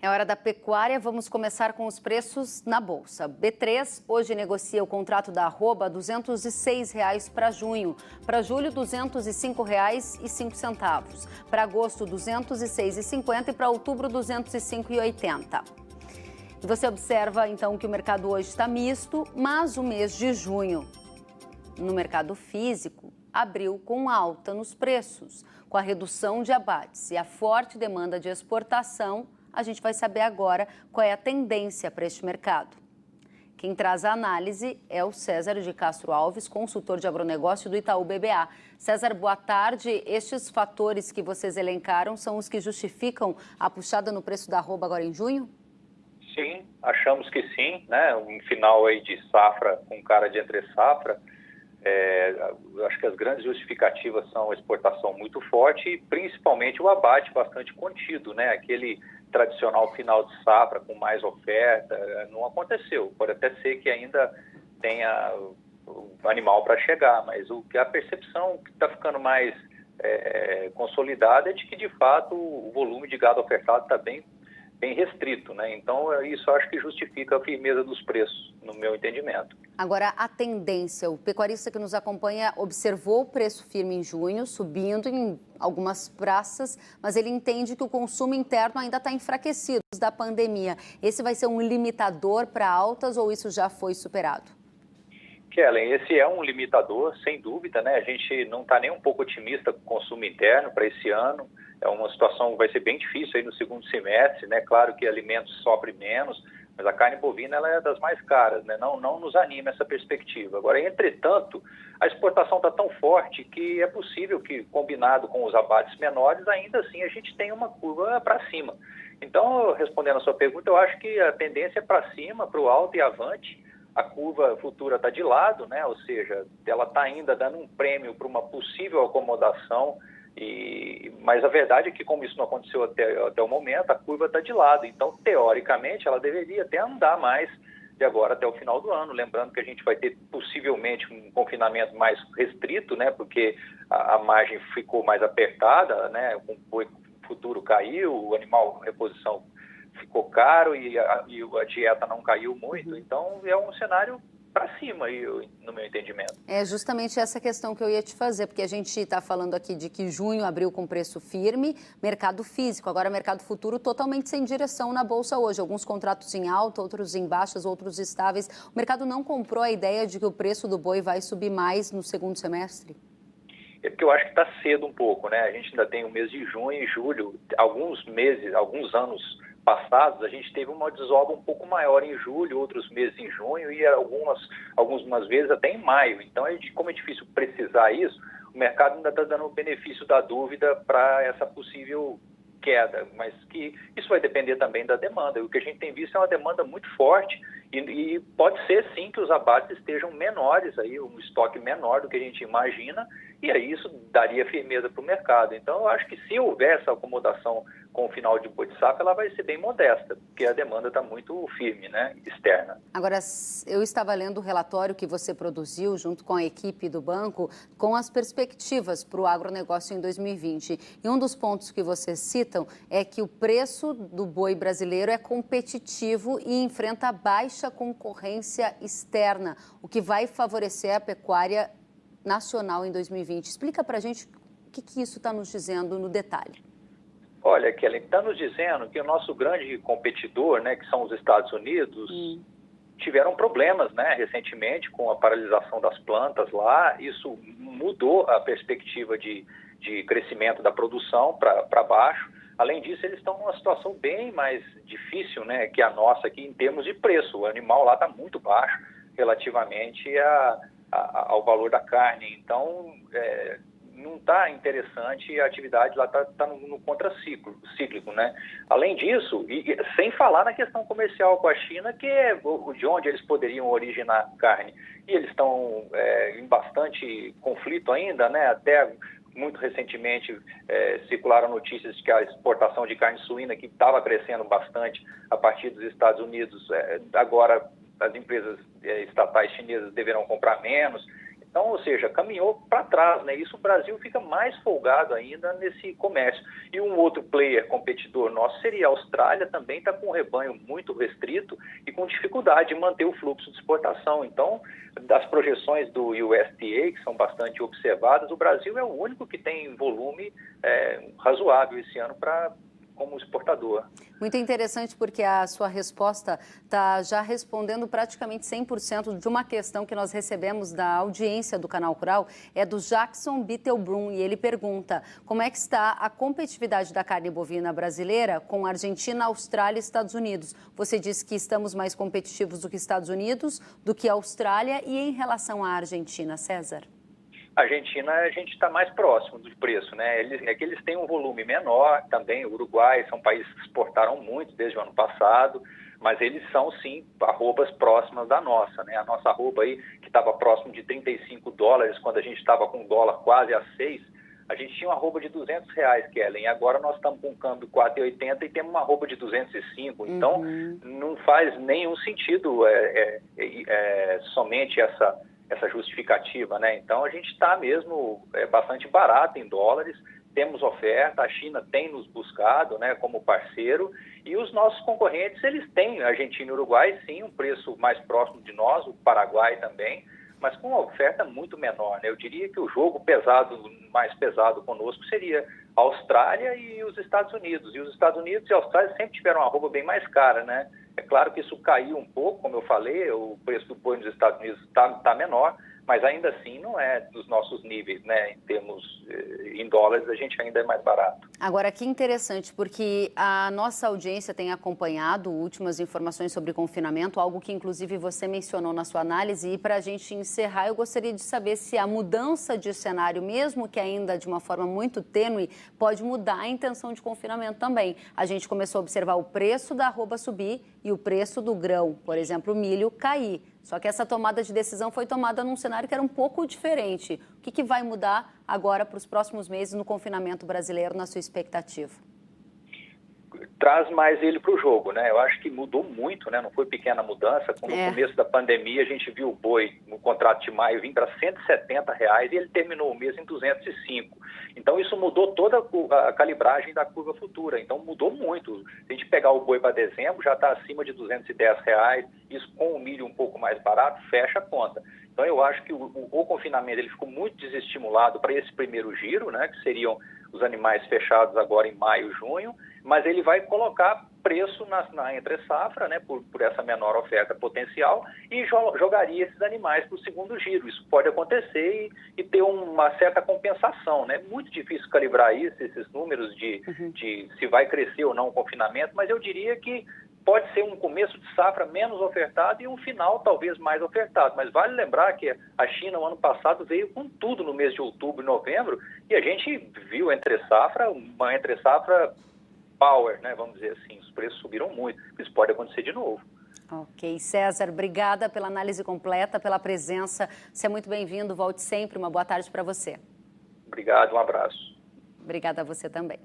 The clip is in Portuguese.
É hora da pecuária, vamos começar com os preços na Bolsa. B3 hoje negocia o contrato da arroba R$ 206 para junho. Para julho, R$ 205,05. Para agosto, R$ 206,50 e para outubro, R$ 205,80. E você observa, então, que o mercado hoje está misto, mas o mês de junho, no mercado físico, abriu com alta nos preços. Com a redução de abates e a forte demanda de exportação, a gente vai saber agora qual é a tendência para este mercado. Quem traz a análise é o César de Castro Alves, consultor de agronegócio do Itaú BBA. César, boa tarde. Estes fatores que vocês elencaram são os que justificam a puxada no preço da arroba agora em junho? Sim, achamos que sim, né? Um final aí de safra com cara de entre safra. Acho que as grandes justificativas são a exportação muito forte e principalmente o abate bastante contido, né? Aquele tradicional final de safra com mais oferta não aconteceu. Pode até ser que ainda tenha o animal para chegar, mas a percepção que está ficando mais consolidada é de que, de fato, o volume de gado ofertado está bem restrito, né? Então, isso acho que justifica a firmeza dos preços, no meu entendimento. Agora, a tendência, o pecuarista que nos acompanha observou o preço firme em junho, subindo em algumas praças, mas ele entende que o consumo interno ainda está enfraquecido da pandemia. Esse vai ser um limitador para altas ou isso já foi superado? Kellen, esse é um limitador, sem dúvida, né? A gente não está nem um pouco otimista com o consumo interno para esse ano. É uma situação que vai ser bem difícil aí no segundo semestre, né? Claro que alimentos sofrem menos, mas a carne bovina ela é das mais caras, né? Não nos anima essa perspectiva. Agora, entretanto, a exportação está tão forte que é possível que, combinado com os abates menores, ainda assim a gente tenha uma curva para cima. Então, respondendo a sua pergunta, eu acho que a tendência é para cima, para o alto e avante. A curva futura está de lado, né? Ou seja, ela está ainda dando um prêmio para uma possível acomodação, mas a verdade é que, como isso não aconteceu até o momento, a curva está de lado. Então, teoricamente, ela deveria até andar mais de agora até o final do ano. Lembrando que a gente vai ter possivelmente um confinamento mais restrito, né? Porque a margem ficou mais apertada, né? O futuro caiu, o animal reposição ficou caro e a dieta não caiu muito. Então, é um cenário para cima, no meu entendimento. É justamente essa questão que eu ia te fazer, porque a gente está falando aqui de que junho abriu com preço firme, mercado físico, agora mercado futuro totalmente sem direção na Bolsa hoje. Alguns contratos em alta, outros em baixas, outros estáveis. O mercado não comprou a ideia de que o preço do boi vai subir mais no segundo semestre? É porque eu acho que está cedo um pouco, né? A gente ainda tem o mês de junho e julho, alguns alguns anos passados, a gente teve uma desova um pouco maior em julho, outros meses em junho e algumas vezes até em maio. Então, como é difícil precisar isso, o mercado ainda está dando o benefício da dúvida para essa possível queda, mas que isso vai depender também da demanda. O que a gente tem visto é uma demanda muito forte e pode ser sim que os abates estejam menores, aí, um estoque menor do que a gente imagina, e aí isso daria firmeza para o mercado. Então, eu acho que se houver essa acomodação com o final de boi de safra, ela vai ser bem modesta, porque a demanda está muito firme, né, externa. Agora, eu estava lendo o relatório que você produziu junto com a equipe do banco com as perspectivas para o agronegócio em 2020. E um dos pontos que vocês citam é que o preço do boi brasileiro é competitivo e enfrenta baixa concorrência externa, o que vai favorecer a pecuária nacional em 2020. Explica para a gente o que isso está nos dizendo no detalhe. Olha, Kelly, está nos dizendo que o nosso grande competidor, né, que são os Estados Unidos, tiveram problemas, né, recentemente com a paralisação das plantas lá. Isso mudou a perspectiva de crescimento da produção para baixo. Além disso, eles estão numa situação bem mais difícil, né, que a nossa aqui em termos de preço. O animal lá está muito baixo relativamente ao valor da carne. Então, não está interessante e a atividade lá está no contracíclico, né? Além disso, e sem falar na questão comercial com a China, que é de onde eles poderiam originar carne. E eles estão em bastante conflito ainda, né? Até muito recentemente circularam notícias de que a exportação de carne suína, que estava crescendo bastante a partir dos Estados Unidos, agora as empresas estatais chinesas deverão comprar menos. Então, ou seja, caminhou para trás, né? Isso o Brasil fica mais folgado ainda nesse comércio. E um outro player competidor nosso seria a Austrália, também está com um rebanho muito restrito e com dificuldade de manter o fluxo de exportação. Então, das projeções do USDA, que são bastante observadas, o Brasil é o único que tem volume razoável esse ano como exportador. Muito interessante, porque a sua resposta está já respondendo praticamente 100% de uma questão que nós recebemos da audiência do Canal Rural, é do Jackson Bittelbrun, e ele pergunta como é que está a competitividade da carne bovina brasileira com a Argentina, Austrália e Estados Unidos. Você disse que estamos mais competitivos do que Estados Unidos, do que a Austrália, e em relação à Argentina, César? A Argentina, a gente está mais próximo do preço, né? Eles têm um volume menor também. O Uruguai são países que exportaram muito desde o ano passado, mas eles são, sim, arrobas próximas da nossa, né? A nossa arroba aí, que estava próximo de $35, quando a gente estava com o dólar quase a 6, a gente tinha uma arroba de R$200, Kellen, e agora nós estamos com um câmbio 4,80 e temos uma arroba de 205. Então, não faz nenhum sentido somente essa justificativa, né? Então a gente está mesmo bastante barato em dólares, temos oferta, a China tem nos buscado, né, como parceiro, e os nossos concorrentes, eles têm, Argentina e Uruguai, sim, um preço mais próximo de nós, o Paraguai também, mas com uma oferta muito menor, né? Eu diria que o jogo mais pesado conosco seria a Austrália e os Estados Unidos. E os Estados Unidos e a Austrália sempre tiveram uma arroba bem mais cara, né? É claro que isso caiu um pouco, como eu falei, o preço do boi nos Estados Unidos está menor, mas ainda assim não é dos nossos níveis, né? Em dólares, a gente ainda é mais barato. Agora, que interessante, porque a nossa audiência tem acompanhado últimas informações sobre confinamento, algo que inclusive você mencionou na sua análise, e para a gente encerrar, eu gostaria de saber se a mudança de cenário, mesmo que ainda de uma forma muito tênue, pode mudar a intenção de confinamento também. A gente começou a observar o preço da arroba subir e o preço do grão, por exemplo, o milho, cair. Só que essa tomada de decisão foi tomada num cenário que era um pouco diferente. O que vai mudar agora para os próximos meses no confinamento brasileiro, na sua expectativa? Traz mais ele para o jogo, né? Eu acho que mudou muito, né? Não foi pequena mudança. No começo da pandemia, a gente viu o boi no contrato de maio vir para R$170 e ele terminou o mês em 205. Então, isso mudou toda a calibragem da curva futura. Então, mudou muito. Se a gente pegar o boi para dezembro, já está acima de R$210. Isso com o milho um pouco mais barato, fecha a conta. Então, eu acho que o confinamento ele ficou muito desestimulado para esse primeiro giro, né? Que seriam os animais fechados agora em maio, junho, mas ele vai colocar preço na entre-safra, né, por essa menor oferta potencial, e jogaria esses animais para o segundo giro. Isso pode acontecer e ter uma certa compensação, né? É muito difícil calibrar esses números de se vai crescer ou não o confinamento, mas eu diria que pode ser um começo de safra menos ofertado e um final talvez mais ofertado. Mas vale lembrar que a China, no ano passado, veio com tudo no mês de outubro e novembro, e a gente viu uma entre-safra power, né? Vamos dizer assim, os preços subiram muito. Isso pode acontecer de novo. Ok, César, obrigada pela análise completa, pela presença. Você é muito bem-vindo, volte sempre. Uma boa tarde para você. Obrigado, um abraço. Obrigada a você também.